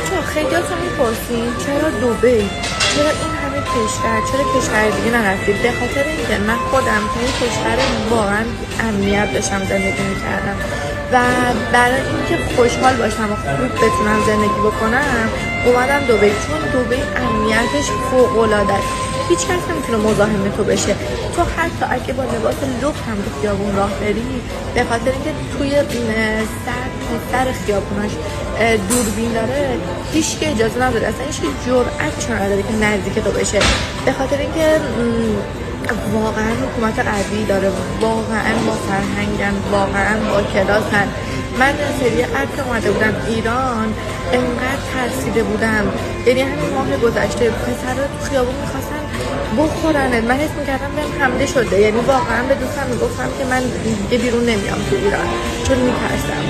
بچه‌ها خیلیاتون میپرسین چرا دبی، چرا این همه کشور، چرا کشور دیگه نرفتید؟ به خاطر اینکه من خودم تو این کشور واقعا امنیت داشتم زندگی میکردم و برای اینکه خوشحال باشم و خوب بتونم زندگی بکنم اومدم دبی، چون دبی امنیتش فوق‌العاده است. هیچ کس نمیتونه مزاحم تو بشه. تو حتی اگه با لباس لخت هم تو خیابون راه بری، به خاطر اینکه توی سر خیابوناش دوربین داره، هیچ که اجازه نداره، اصلا هیچ جرئت چون نداره که نزدیک تو بشه، به خاطر اینکه واقعا حکومت قوی داره، واقعا با فرهنگن، واقعا با کلاسن. من سری قبل اومده بودم ایران انقدر ترسیده بودم، یعنی همین ماه گذشته پسرها تو خیابون میخواستن بخورنت، من حس میکردم بهم حمله شده، یعنی واقعا به دوستم میگفتم که من دیگه بیرون نمیام تو ایران چون میترسم.